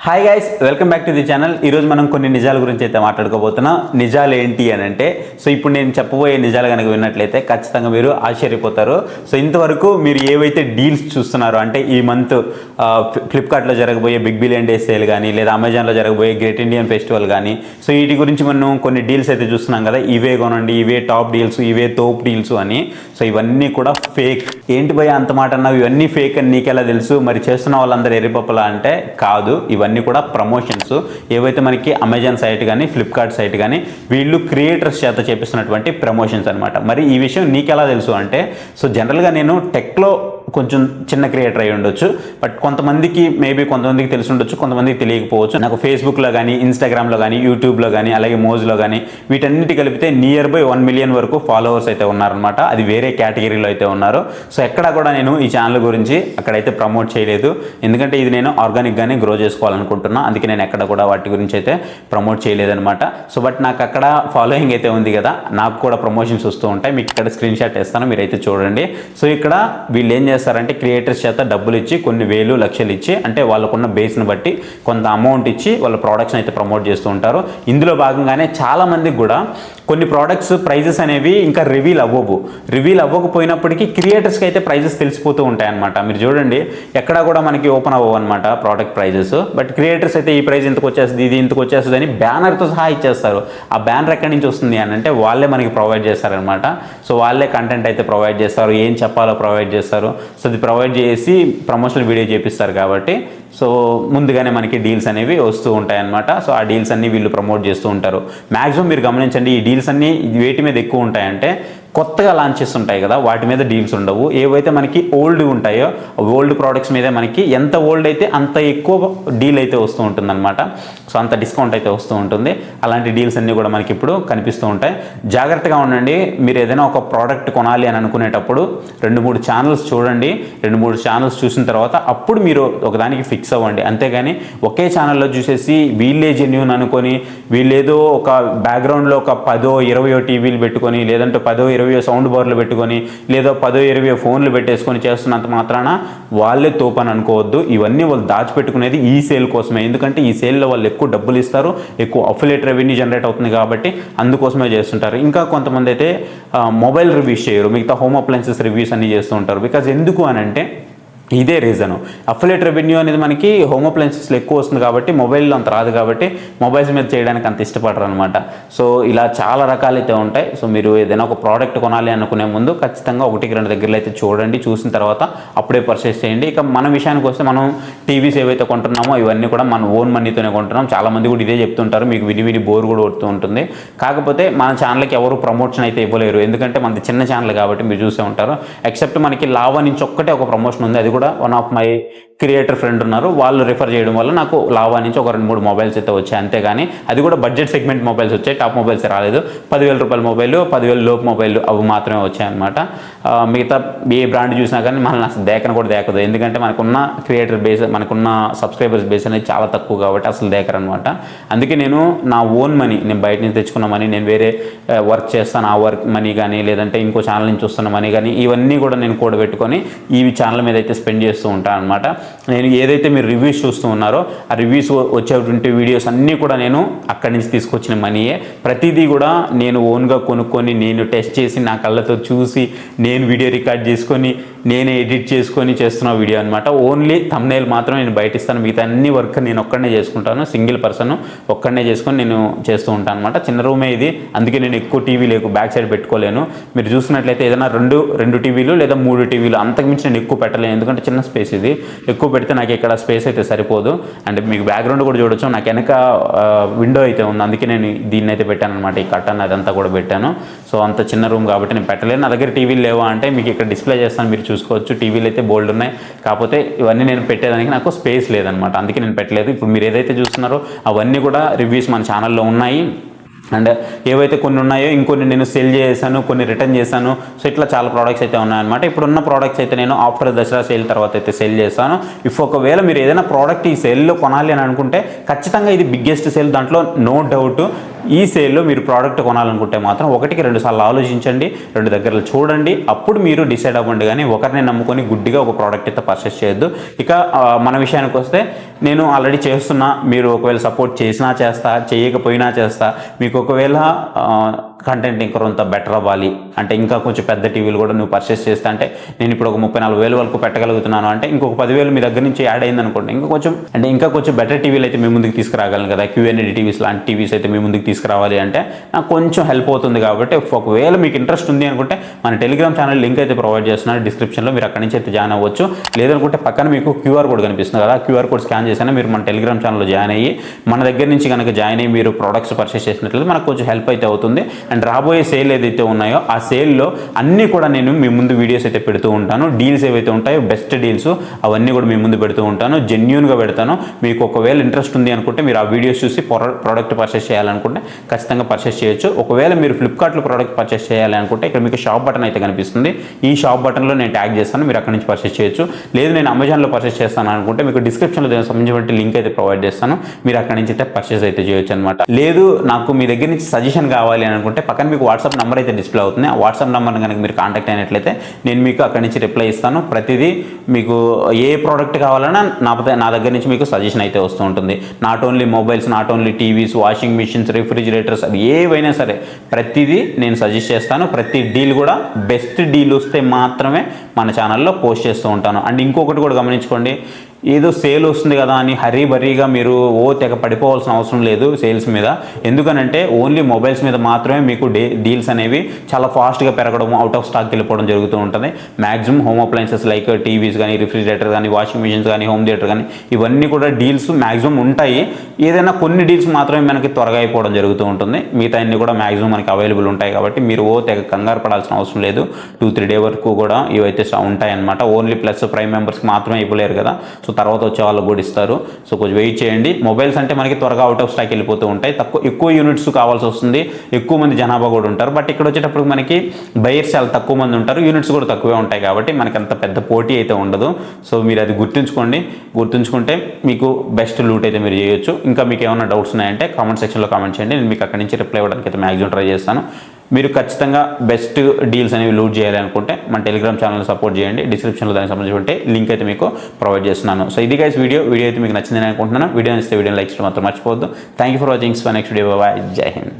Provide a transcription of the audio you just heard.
Hi guys, welcome back to the channel. ఈరోజు మనం కొన్ని నిజాల గురించి అయితే మాట్లాడుకోబోతున్నాం. నిజాలు ఏంటి అని అంటే, సో ఇప్పుడు నేను చెప్పబోయే నిజాలు కనుక విన్నట్లయితే ఖచ్చితంగా మీరు ఆశ్చర్యపోతారు. సో ఇంతవరకు మీరు ఏవైతే డీల్స్ చూస్తున్నారో, అంటే ఈ మంత్ ఫ్లిప్కార్ట్లో జరగబోయే బిగ్ బిలియన్ డే సేల్ కానీ, లేదా అమెజాన్లో జరగబోయే గ్రేట్ ఇండియన్ ఫెస్టివల్ కానీ, సో వీటి గురించి మనం కొన్ని డీల్స్ అయితే చూస్తున్నాం కదా. ఇవే కొనండి, ఇవే టాప్ డీల్స్, ఇవే తోప్ డీల్స్ అని. సో ఇవన్నీ కూడా ఫేక్. ఏంటి భయ అంత మాట అన్నావు, ఇవన్నీ ఫేక్ అని నీకెలా తెలుసు? మరి చేస్తున్న వాళ్ళందరూ ఎరిపప్పలా అంటే కాదు, ఇవన్నీ కూడా ప్రమోషన్స్. ఏవైతే మనకి అమెజాన్ సైట్ కానీ, ఫ్లిప్కార్ట్ సైట్ కానీ, వీళ్ళు క్రియేటర్స్ చేత చేపిస్తున్నటువంటి ప్రమోషన్స్ అనమాట. మరి ఈ విషయం నీకెలా తెలుసు అంటే, సో జనరల్గా నేను టెక్లో కొంచెం చిన్న క్రియేటర్ అయి ఉండొచ్చు, బట్ కొంతమందికి కొంతమందికి తెలిసి ఉండొచ్చు, కొంతమందికి తెలియకపోవచ్చు. నాకు ఫేస్బుక్లో కానీ, ఇన్స్టాగ్రామ్లో కానీ, యూట్యూబ్లో కానీ, అలాగే మోజ్లో కానీ, వీటన్నిటి కలిపితే నియర్ బై 1 మిలియన్ వరకు ఫాలోవర్స్ అయితే ఉన్నారనమాట. అది వేరే కేటగిరీలో అయితే ఉన్నారు. సో ఎక్కడా కూడా నేను ఈ ఛానల్ గురించి అక్కడైతే ప్రమోట్ చేయలేదు, ఎందుకంటే ఇది నేను ఆర్గానిక్గానే గ్రో చేసుకోవాలనుకుంటున్నా. అందుకే నేను ఎక్కడ కూడా వాటి గురించి అయితే ప్రమోట్ చేయలేదనమాట. సో బట్ నాకు అక్కడ ఫాలోయింగ్ అయితే ఉంది కదా, నాకు కూడా ప్రమోషన్స్ వస్తూ ఉంటాయి. మీకు ఇక్కడ స్క్రీన్ షాట్ ఇస్తాను, మీరైతే చూడండి. సో ఇక్కడ వీళ్ళు ఏం చేస్తారంటే, క్రియేటర్స్ చేత డబ్బులు ఇచ్చి, కొన్ని వేలు లక్షలు ఇచ్చి, అంటే వాళ్ళకున్న బేస్ని బట్టి కొంత అమౌంట్ ఇచ్చి వాళ్ళ ప్రోడక్ట్స్ని అయితే ప్రమోట్ చేస్తూ ఉంటారు. ఇందులో భాగంగానే చాలామందికి కూడా కొన్ని ప్రోడక్ట్స్ ప్రైజెస్ అనేవి ఇంకా రివీల్ అవ్వకపోయినప్పటికీ క్రియేటర్స్కి అయితే ప్రైజెస్ తెలిసిపోతూ ఉంటాయి అనమాట. మీరు చూడండి, ఎక్కడా కూడా మనకి ఓపెన్ అవ్వవు అనమాట ప్రోడక్ట్ ప్రైజెస్. బట్ క్రియేటర్స్ అయితే ఈ ప్రైస్ ఇంతకు వచ్చేస్తుంది, ఇది ఇంతకు వచ్చేస్తుంది అని బ్యానర్తో సహా ఇచ్చేస్తారు. ఆ బ్యానర్ ఎక్కడి నుంచి వస్తుంది అని అంటే, వాళ్ళే మనకి ప్రొవైడ్ చేస్తారనమాట. సో వాళ్ళే కంటెంట్ అయితే ప్రొవైడ్ చేస్తారు, ఏం చెప్పాలో ప్రొవైడ్ చేస్తారు. సో అది ప్రొవైడ్ చేసి ప్రమోషనల్ వీడియో చేపిస్తారు కాబట్టి, సో ముందుగానే మనకి డీల్స్ అనేవి వస్తూ ఉంటాయి అన్నమాట. సో ఆ డీల్స్ అన్నీ వీళ్ళు ప్రమోట్ చేస్తూ ఉంటారు. మ్యాక్సిమం మీరు గమనించండి, ఈ డీల్స్ అన్నీ వేటి మీద ఎక్కువ ఉంటాయంటే, కొత్తగా లాంచ్ చేస్తుంటాయి కదా, వాటి మీద డీల్స్ ఉండవు. ఏవైతే మనకి ఓల్డ్ ఉంటాయో, ఓల్డ్ ప్రోడక్ట్స్ మీద మనకి ఎంత ఓల్డ్ అయితే అంత ఎక్కువ డీల్ అయితే వస్తూ ఉంటుంది అనమాట. సో అంత డిస్కౌంట్ అయితే వస్తూ ఉంటుంది. అలాంటి డీల్స్ అన్నీ కూడా మనకి ఇప్పుడు కనిపిస్తూ ఉంటాయి. జాగ్రత్తగా ఉండండి. మీరు ఏదైనా ఒక ప్రోడక్ట్ కొనాలి అని అనుకునేటప్పుడు 2-3 ఛానల్స్ చూడండి. 2-3 ఛానల్స్ చూసిన తర్వాత అప్పుడు మీరు ఒకదానికి ఫిక్స్ అవ్వండి. అంతేగాని ఒకే ఛానల్లో చూసేసి వీళ్ళే జెన్యూన్ అనుకొని, వీళ్ళేదో ఒక బ్యాక్గ్రౌండ్లో ఒక 10-20 టీవీలు పెట్టుకొని, లేదంటే 10-20 సౌండ్ బార్లు పెట్టుకొని, లేదా 10-20 ఫోన్లు పెట్టేసుకొని చేస్తున్నంత మాత్రాన వాళ్ళే తోపని అనుకోవద్దు. ఇవన్నీ వాళ్ళు దాచిపెట్టుకునేది ఈ సేల్ కోసమే. ఎందుకంటే ఈ సేల్లో వాళ్ళు ఎక్కువ డబ్బులు ఇస్తారు, ఎక్కువ అఫిలియేట్ రెవెన్యూ జనరేట్ అవుతుంది కాబట్టి అందుకోసమే చేస్తుంటారు. ఇంకా కొంతమంది అయితే మొబైల్ రివ్యూస్ చేయరు, మిగతా హోమ్ అప్లయన్సెస్ రివ్యూస్ అన్నీ చేస్తూ ఉంటారు. బికాజ్ ఎందుకు అని అంటే, ఇదే రీజను. అఫిలియేట్ రెవెన్యూ అనేది మనకి హోమ్ అప్లయన్సెస్లో ఎక్కువ వస్తుంది కాబట్టి, మొబైల్లో అంత రాదు కాబట్టి మొబైల్స్ మీద చేయడానికి అంత ఇష్టపడరు అనమాట. సో ఇలా చాలా రకాలైతే ఉంటాయి. సో మీరు ఏదైనా ఒక ప్రోడక్ట్ కొనాలి అనుకునే ముందు ఖచ్చితంగా 1-2 దగ్గరలో అయితే చూడండి. చూసిన తర్వాత అప్పుడే పర్చేస్ చేయండి. ఇక మన విషయానికి వస్తే, మనం టీవీస్ ఏవైతే కొంటున్నామో ఇవన్నీ కూడా మన ఓన్ మనీతోనే కొంటున్నాం. చాలామంది కూడా ఇదే చెప్తుంటారు, మీకు విని బోర్ కూడా కొడుతూ ఉంటుంది. కాకపోతే మన ఛానల్కి ఎవరు ప్రమోషన్ అయితే ఇవ్వలేరు, ఎందుకంటే మనది చిన్న ఛానల్ కాబట్టి. మీరు చూసే ఉంటారు, ఎక్సెప్ట్ మనకి లావా నుంచి ఒక్కటే ఒక ప్రమోషన్ ఉంది. అది కూడా one of my creator friend ఉన్నారు, వాళ్ళు రిఫర్ చేయడం వల్ల నాకు లావా నుంచి ఒక 2-3 మొబైల్స్ అయితే వచ్చాయి. అంతేగాని అది కూడా బడ్జెట్ సెగ్మెంట్ మొబైల్స్ వచ్చాయి, టాప్ మొబైల్స్ రాలేదు. 10,000 రూపాయల మొబైల్, 10,000 లోపు మొబైల్ అవి మాత్రమే వచ్చాయన్నమాట. మిగతా ఏ బ్రాండ్ చూసినా కానీ మనల్ని అసలు దేకను కూడా దేకదు. ఎందుకంటే మనకున్న క్రియేటర్ బేస్, మనకున్న సబ్స్క్రైబర్స్ బేస్ అనేది చాలా తక్కువ కాబట్టి అసలు దేకరనమాట. అందుకే నేను నా ఓన్ మనీ, నేను బయట నుంచి తెచ్చుకున్న మనీ, నేను వేరే వర్క్ చేస్తాను ఆ వర్క్ మనీ కానీ, లేదంటే ఇంకో ఛానల్ నుంచి వస్తున్న మనీ కానీ, ఇవన్నీ కూడా నేను కూడబెట్టుకొని ఈ ఛానల్ మీద అయితే స్పెండ్ చేస్తూ ఉంటాను అనమాట. నేను ఏదైతే మీరు రివ్యూస్ చూస్తూ ఉన్నారో, ఆ రివ్యూస్ వచ్చేటువంటి వీడియోస్ అన్నీ కూడా నేను అక్కడి నుంచి తీసుకొచ్చిన మనీయే. ప్రతిదీ కూడా నేను ఓన్గా కొనుక్కొని, నేను టెస్ట్ చేసి, నా కళ్ళతో చూసి, నేను వీడియో రికార్డ్ చేసుకొని, నేనే ఎడిట్ చేసుకొని చేస్తున్న వీడియో అనమాట. ఓన్లీ థంబ్నెయిల్ మాత్రం నేను బయట ఇస్తాను, మిగతా అన్ని వర్క్ నేను ఒక్కడనే చేసుకుంటాను. సింగిల్ పర్సన్ ఒక్కడనే చేసుకొని నేను చేస్తూ ఉంటాను అనమాట. చిన్న రూమే ఇది, అందుకే నేను ఎక్కువ టీవీ బ్యాక్ సైడ్ పెట్టుకోలేను. మీరు చూసినట్లయితే ఏదైనా రెండు టీవీలు లేదా 3 టీవీలు, అంతకుమించి నేను ఎక్కువ పెట్టలేను, ఎందుకంటే చిన్న స్పేస్ ఇది. ఎక్కువ పెడితే నాకు ఇక్కడ స్పేస్ అయితే సరిపోదు. అండ్ మీకు బ్యాక్గ్రౌండ్ కూడా చూడొచ్చు, నాకు వెనక విండో అయితే ఉంది, అందుకే నేను దీన్ని అయితే పెట్టాను అనమాట. ఈ కర్టన్ అదంతా కూడా పెట్టాను. సో అంత చిన్న రూమ్ కాబట్టి నేను పెట్టలేను. నా దగ్గర టీవీలు లేవా అంటే మీకు ఇక్కడ డిస్ప్లే చేస్తాను, మీరు చూసుకోవచ్చు. టీవీలు అయితే బోల్డ్ ఉన్నాయి, కాకపోతే ఇవన్నీ నేను పెట్టేదానికి నాకు స్పేస్ లేదనమాట, అందుకే నేను పెట్టలేదు. ఇప్పుడు మీరు ఏదైతే చూస్తున్నారో అవన్నీ కూడా రివ్యూస్ మన ఛానల్లో ఉన్నాయి. అండ్ ఏవైతే కొన్ని ఉన్నాయో ఇంకొన్ని నేను సెల్ చేశాను, కొన్ని రిటర్న్ చేశాను. సో ఇట్లా చాలా ప్రోడక్ట్స్ అయితే ఉన్నాయన్నమాట. ఇప్పుడున్న ప్రోడక్ట్స్ అయితే నేను ఆఫ్టర్ దసరా సేల్ తర్వాత అయితే సెల్ చేస్తాను. ఒకవేళ మీరు ఏదైనా ప్రోడక్ట్ ఈ సేల్లో కొనాలి అని అనుకుంటే ఖచ్చితంగా ఇది బిగ్గెస్ట్ సేల్, దాంట్లో నో డౌట్. ఈ సేల్లో మీరు ప్రోడక్ట్ కొనాలనుకుంటే మాత్రం 1-2 సార్లు ఆలోచించండి, 2 దగ్గరలు చూడండి, అప్పుడు మీరు డిసైడ్ అవ్వండి. కానీ ఒకరిని నమ్ముకొని గుడ్డిగా ఒక ప్రోడక్ట్ అయితే పర్చేస్ చేయొద్దు. ఇక మన విషయానికి వస్తే నేను ఆల్రెడీ చేస్తున్నా, మీరు ఒకవేళ సపోర్ట్ చేసినా చేస్తా, చేయకపోయినా చేస్తా. మీకు ఒకవేళ కంటెంట్ ఇంకా కొంత బెటర్ అవ్వాలి అంటే ఇంకా కొంచెం పెద్ద టీవీలు కూడా నువ్వు పర్చేస్ చేస్తా అంటే నేను ఇప్పుడు ఒక 34,000 వరకు పెట్టగలుగుతున్నాను అంటే ఇంకొక 10,000 మీ దగ్గర నుంచి యాడ్ అయింది అనుకోండి, ఇంకా కొంచెం బెటర్ టీవీలు అయితే మీ ముందుకు తీసుకురాగలను కదా. QNED టీవీస్ లాంటి టీవీస్ అయితే మీ ముందుకు తీసుకురావాలి అంటే నాకు కొంచెం హెల్ప్ అవుతుంది. కాబట్టి ఒకవేళ మీకు ఇంట్రెస్ట్ ఉంది అనుకుంటే మన టెలిగ్రామ్ ఛానల్ లింక్ అయితే ప్రొవైడ్ చేస్తున్నాను డిస్క్రిప్షన్లో, మీరు అక్కడి నుంచి అయితే జాయిన్ అవ్వచ్చు. లేదనుకుంటే పక్కన మీకు QR కోడ్ కనిపిస్తుంది కదా, QR కోడ్ స్కాన్ చేసినా మీరు మన టెలిగ్రామ్ ఛానల్లో జాయిన్ అయ్యి మన దగ్గర నుంచి కనుక జాయిన్ అయ్యి మీరు ప్రొడక్ట్స్ పర్చేస్ చేసినట్లయితే మనకు కొంచెం హెల్ప్ అయితే అవుతుంది. అండ్ రాబోయే సేల్ ఏదైతే ఉన్నాయో ఆ సేల్లో అన్నీ కూడా నేను మీ ముందు వీడియోస్ అయితే పెడుతూ ఉంటాను. డీల్స్ ఏవైతే ఉంటాయో బెస్ట్ డీల్స్ అవన్నీ కూడా మీ ముందు పెడుతూ ఉంటాను, జెన్యూన్గా పెడతాను. మీకు ఒకవేళ ఇంట్రెస్ట్ ఉంది అనుకుంటే మీరు ఆ వీడియోస్ చూసి ప్రోడక్ట్ పర్చేస్ చేయాలనుకుంటే ఖచ్చితంగా పర్చేస్ చేయొచ్చు. ఒకవేళ మీరు ఫ్లిప్కార్ట్లో ప్రోడక్ట్ పర్చేస్ చేయాలి అనుకుంటే ఇక్కడ మీకు షాప్ బటన్ అయితే కనిపిస్తుంది. ఈ షాప్ బటన్లో నేను ట్యాగ్ చేస్తాను, మీరు అక్కడి నుంచి పర్చేస్ చేయొచ్చు. లేదు నేను అమెజాన్లో పర్చేస్ చేస్తాను అనుకుంటే మీకు డిస్క్రిప్షన్లో దానికి సంబంధించిన లింక్ అయితే ప్రొవైడ్ చేస్తాను, మీరు అక్కడి నుంచి అయితే పర్చేస్ అయితే చేయొచ్చు అనమాట. లేదు నాకు మీ దగ్గర నుంచి సజెషన్ కావాలి అని అనుకుంటే పక్కన మీకు వాట్సాప్ నెంబర్ అయితే డిస్ప్లే అవుతుంది. ఆ వాట్సాప్ నెంబర్ని కనుక మీరు కాంటాక్ట్ అయినట్లయితే నేను మీకు అక్కడి నుంచి రిప్లై ఇస్తాను. ప్రతిదీ మీకు ఏ ప్రోడక్ట్ కావాలన్నా నా దగ్గర నుంచి మీకు సజెషన్ అయితే వస్తూ ఉంటుంది. Not only mobiles, not only TVs, washing machines, refrigerators, అది ఏవైనా సరే ప్రతిదీ నేను సజెస్ట్ చేస్తాను. ప్రతి డీల్ కూడా బెస్ట్ డీల్ వస్తే మాత్రమే మన ఛానల్లో పోస్ట్ చేస్తూ ఉంటాను. అండ్ ఇంకొకటి కూడా గమనించుకోండి, ఏదో సేల్ వస్తుంది కదా అని హరీబరీగా మీరు తెగ పడిపోవాల్సిన అవసరం లేదు సేల్స్ మీద. ఎందుకనంటే ఓన్లీ మొబైల్స్ మీద మాత్రమే మీకు డీల్స్ అనేవి చాలా ఫాస్ట్గా పెరగడం, అవుట్ ఆఫ్ స్టాక్ వెళ్ళిపోవడం జరుగుతూ ఉంటుంది. Maximum home appliances like TVs కానీ, రిఫ్రిజిరేటర్ కానీ, వాషింగ్ మిషన్స్ కానీ, హోమ్ థియేటర్ కానీ ఇవన్నీ కూడా డీల్స్ మ్యాక్సిమం ఉంటాయి. ఏదైనా కొన్ని డీల్స్ మాత్రమే మనకి త్వరగా అయిపోవడం జరుగుతూ ఉంటుంది. మిగతా అన్ని కూడా మ్యాక్సిమం మనకి అవైలబుల్ ఉంటాయి. కాబట్టి మీరు తెగ కంగారు పడాల్సిన అవసరం లేదు. 2-3 డే వరకు కూడా ఇవైతే ఉంటాయన్నమాట. ఓన్లీ ప్లస్ ప్రైమ్ మెంబర్స్కి మాత్రమే ఇవ్వలేరు కదా, సో తర్వాత వచ్చే వాళ్ళకు కూడా ఇస్తారు. సో కొంచెం వెయిట్ చేయండి. మొబైల్స్ అంటే మనకి త్వరగా అవుట్ ఆఫ్ స్టాక్ వెళ్ళిపోతూ ఉంటాయి. ఎక్కువ యూనిట్స్ కావాల్సి వస్తుంది, ఎక్కువ మంది జనాభా కూడా ఉంటారు. బట్ ఇక్కడ వచ్చేటప్పుడు మనకి బయర్స్ చాలా తక్కువ మంది ఉంటారు, యూనిట్స్ కూడా తక్కువే ఉంటాయి. కాబట్టి మనకి అంత పెద్ద పోటీ అయితే ఉండదు. సో మీరు అది గుర్తుంచుకుంటే మీకు బెస్ట్ లూట్ అయితే మీరు చేయొచ్చు. ఇంకా మీకు ఏమైనా డౌట్స్ ఉన్నాయంటే కామెంట్ సెక్షన్లో కామెంట్ చేయండి, నేను మీకు అక్కడి నుంచి రిప్లై ఇవ్వడానికి అయితే మ్యాక్సిమం ట్రై చేస్తాను. మీరు ఖచ్చితంగా బెస్ట్ డీల్స్ అనేవి లూట్ చేయాలి అనుకుంటే మన టెలిగ్రామ్ ఛానల్ సపోర్ట్ చేయండి. డిస్క్రిప్షన్లో దానికి సంబంధించి లింక్ అయితే మీకు ప్రొవైడ్ చేస్తున్నాను. సో ఇది గైస్ వీడియో అయితే మీకు నచ్చిందని అనుకుంటున్నాను. వీడియో నచ్చితే వీడియోని లైక్ చేయడం మాత్రం మర్చిపోవద్దు. Thank you for watching. Next video. Bye. Jai Hind.